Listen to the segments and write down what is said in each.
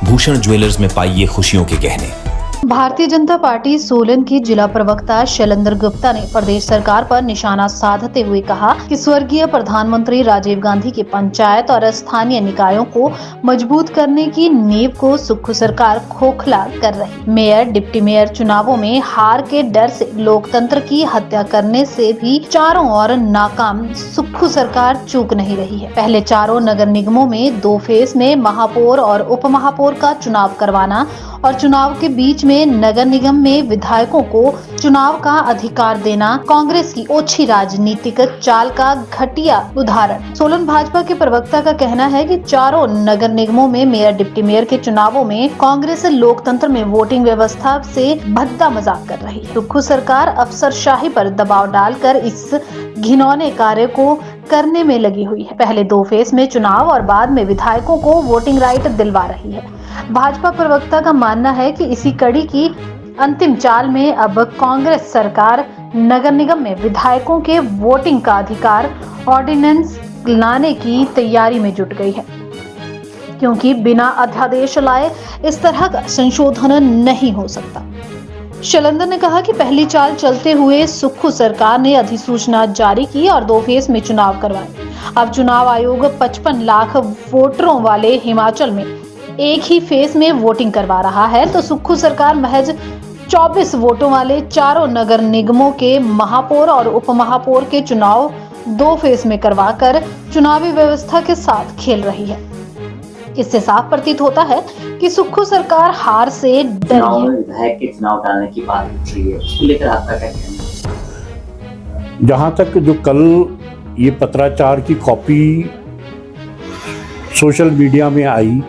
Bhushan jewellers में पाइए खुशियों के गहने। भारतीय जनता पार्टी सोलन की जिला प्रवक्ता शैलेंद्र गुप्ता ने प्रदेश सरकार पर निशाना साधते हुए कहा कि स्वर्गीय प्रधानमंत्री राजीव गांधी की पंचायत और स्थानीय निकायों को मजबूत करने की नींव को सुक्खू सरकार खोखला कर रही। मेयर डिप्टी मेयर चुनावों में हार के डर से लोकतंत्र की हत्या करने से भी चारों ओर नाकाम सुक्खू सरकार चूक नहीं रही है। पहले चारों नगर निगमों में 2 फेज में महापौर और उप महापौर का चुनाव करवाना और चुनाव के बीच में नगर निगम में विधायकों को चुनाव का अधिकार देना कांग्रेस की ओछी राजनीतिक चाल का घटिया उदाहरण। सोलन भाजपा के प्रवक्ता का कहना है कि चारों नगर निगमों में मेयर डिप्टी मेयर के चुनावों में कांग्रेस लोकतंत्र में वोटिंग व्यवस्था से भद्दा मजाक कर रही है। सुक्खू सरकार अफसरशाही पर दबाव डालकर इस घिनौने कार्य को करने में लगी हुई है। पहले 2 फेज में चुनाव और बाद में विधायकों को वोटिंग राइट दिलवा रही है। भाजपा प्रवक्ता का मानना है कि इसी कड़ी की अंतिम चाल में अब कांग्रेस सरकार नगर निगम में विधायकों के वोटिंग का अधिकार ऑर्डिनेंस लाने की तैयारी में जुट गई है, क्योंकि बिना अध्यादेश लाए इस तरह का संशोधन नहीं हो सकता। शैलेंद्र ने कहा कि पहली चाल चलते हुए सुक्खू सरकार ने अधिसूचना जारी की और 2 फेज में चुनाव करवाए। अब चुनाव आयोग 55 लाख वोटरों वाले हिमाचल में एक ही फेज में वोटिंग करवा रहा है, तो सुक्खू सरकार महज 24 वोटों वाले चारों नगर निगमों के महापौर और उप महापौर के चुनाव 2 फेज में करवाकर चुनावी व्यवस्था के साथ खेल रही है। इससे साफ प्रतीत होता है कि सुक्खू सरकार हार से डरी है। विधायक के चुनाव डालने की बात उठ रही है, उसको लेकर आपका क्या कहना है? जहाँ तक जो कल ये पत्राचार की कॉपी सोशल मीडिया में आई,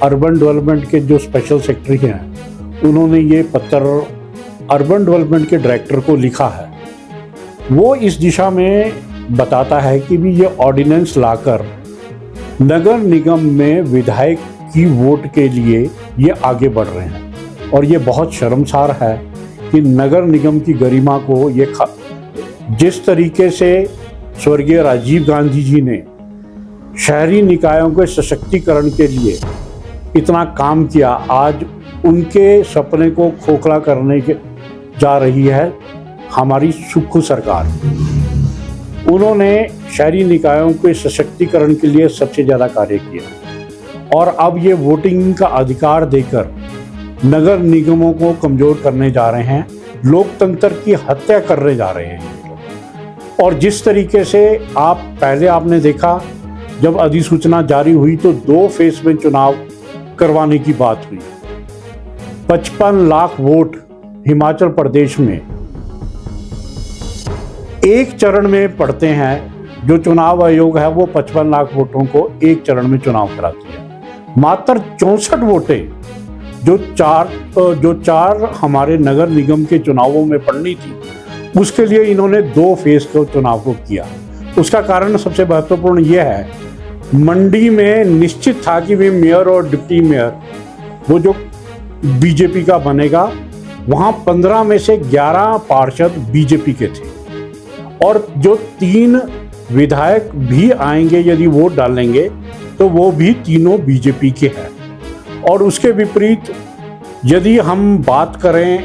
अर्बन डेवलपमेंट के जो स्पेशल सेक्रेटरी हैं उन्होंने ये पत्र अर्बन डेवलपमेंट के डायरेक्टर को लिखा है। वो इस दिशा में बताता है कि भी ये ऑर्डिनेंस लाकर नगर निगम में विधायक की वोट के लिए ये आगे बढ़ रहे हैं और ये बहुत शर्मसार है कि नगर निगम की गरिमा को ये जिस तरीके से स्वर्गीय राजीव गांधी जी ने शहरी निकायों के सशक्तिकरण के लिए इतना काम किया, आज उनके सपने को खोखला करने के जा रही है हमारी सुक्खू सरकार। उन्होंने शहरी निकायों के सशक्तिकरण के लिए सबसे ज़्यादा कार्य किया और अब ये वोटिंग का अधिकार देकर नगर निगमों को कमज़ोर करने जा रहे हैं, लोकतंत्र की हत्या करने जा रहे हैं। और जिस तरीके से आपने देखा जब अधिसूचना जारी हुई तो 2 फेज में चुनाव करवाने की बात हुई। 55 लाख वोट हिमाचल प्रदेश में एक चरण में पड़ते हैं। जो चुनाव आयोग है वो 55 लाख वोटों को एक चरण में चुनाव कराती है। मात्र 64 वोटें जो चार हमारे नगर निगम के चुनावों में पड़नी थी, उसके लिए इन्होंने 2 फेज के चुनाव को किया। उसका कारण सबसे महत्वपूर्ण यह है, मंडी में निश्चित था कि वे मेयर और डिप्टी मेयर वो जो बीजेपी का बनेगा, वहाँ 15 में से 11 पार्षद बीजेपी के थे और जो 3 विधायक भी आएंगे यदि वोट डालेंगे तो वो भी तीनों बीजेपी के हैं। और उसके विपरीत यदि हम बात करें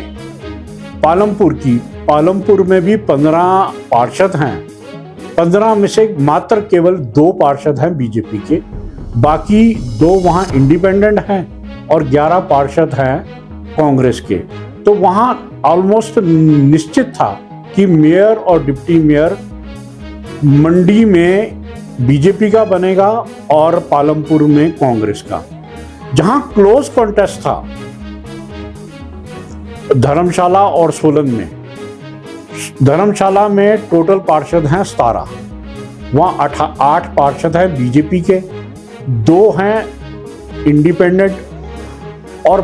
पालमपुर की, पालमपुर में भी 15 पार्षद हैं, 15 में से मात्र केवल 2 पार्षद हैं बीजेपी के, बाकी 2 वहाँ इंडिपेंडेंट हैं और 11 पार्षद हैं कांग्रेस के। तो वहाँ ऑलमोस्ट निश्चित था कि मेयर और डिप्टी मेयर मंडी में बीजेपी का बनेगा और पालमपुर में कांग्रेस का। जहाँ क्लोज कॉन्टेस्ट था धर्मशाला और सोलन में, धर्मशाला में टोटल पार्षद हैं 17, वहाँ 8 पार्षद हैं बीजेपी के, 2 हैं इंडिपेंडेंट और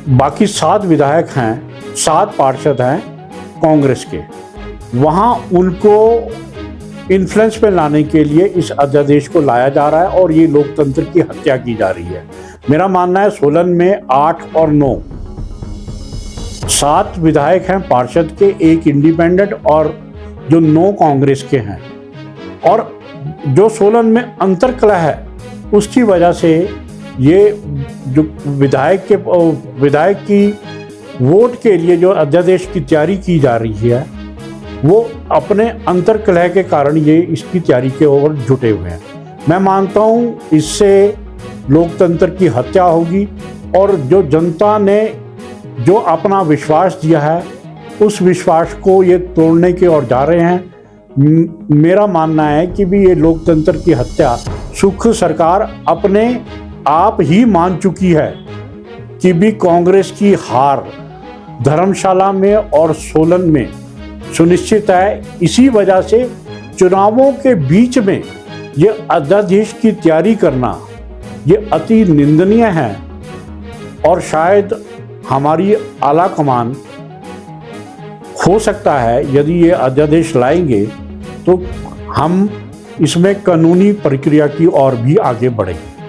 बाकी 7 विधायक हैं, 7 पार्षद हैं कांग्रेस के। वहाँ उनको इन्फ्लुएंस में लाने के लिए इस अध्यादेश को लाया जा रहा है और ये लोकतंत्र की हत्या की जा रही है। मेरा मानना है सोलन में 8 और 9 7 विधायक हैं पार्षद के, 1 इंडिपेंडेंट और जो 9 कांग्रेस के हैं। और जो सोलन में अंतरकलह है उसकी वजह से ये जो विधायक की वोट के लिए जो अध्यादेश की तैयारी की जा रही है, वो अपने अंतर्कलह के कारण ये इसकी तैयारी के ओर जुटे हुए हैं। मैं मानता हूँ इससे लोकतंत्र की हत्या होगी और जो जनता ने जो अपना विश्वास दिया है उस विश्वास को ये तोड़ने की ओर जा रहे हैं। मेरा मानना है कि भी ये लोकतंत्र की हत्या सुख सरकार अपने आप ही मान चुकी है कि भी कांग्रेस की हार धर्मशाला में और सोलन में सुनिश्चित है। इसी वजह से चुनावों के बीच में ये अध्यादेश की तैयारी करना ये अति निंदनीय है और शायद हमारी आला कमान हो सकता है यदि ये अध्यादेश लाएंगे तो हम इसमें कानूनी प्रक्रिया की ओर भी आगे बढ़ेंगे।